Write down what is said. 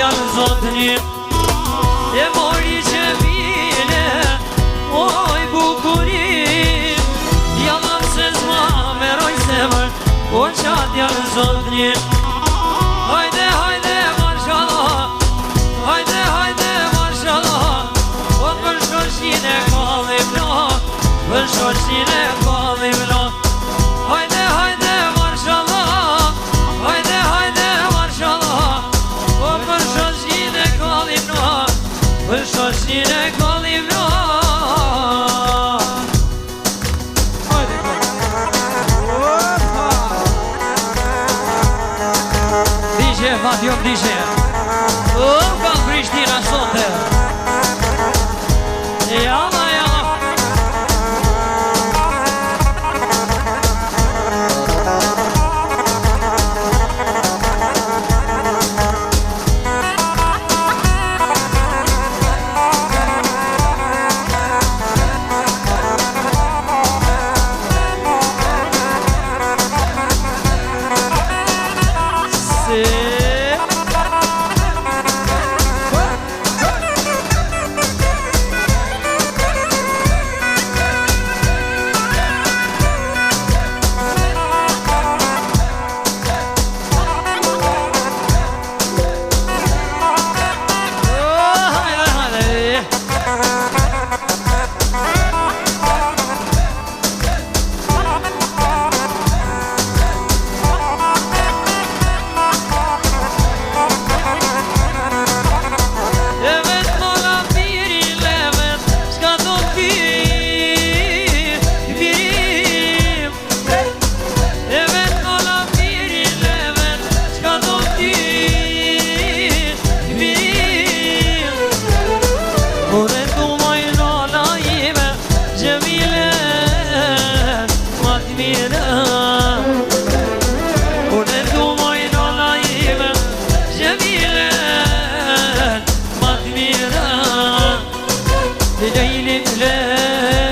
djallë zotëni e mori që vile oj bukurin jallam se zma meroj semër o qa djallë zotëni hajde hajde marshallah hajde hajde marshallah o për shoqin e kallim la për shoqin e kallim la hajde hajde marshallah hajde hajde marshallah o për shoqin e kallim la për shoqin e kallim la Fatjom dishe ka Prishtina sote jalla jalla ليل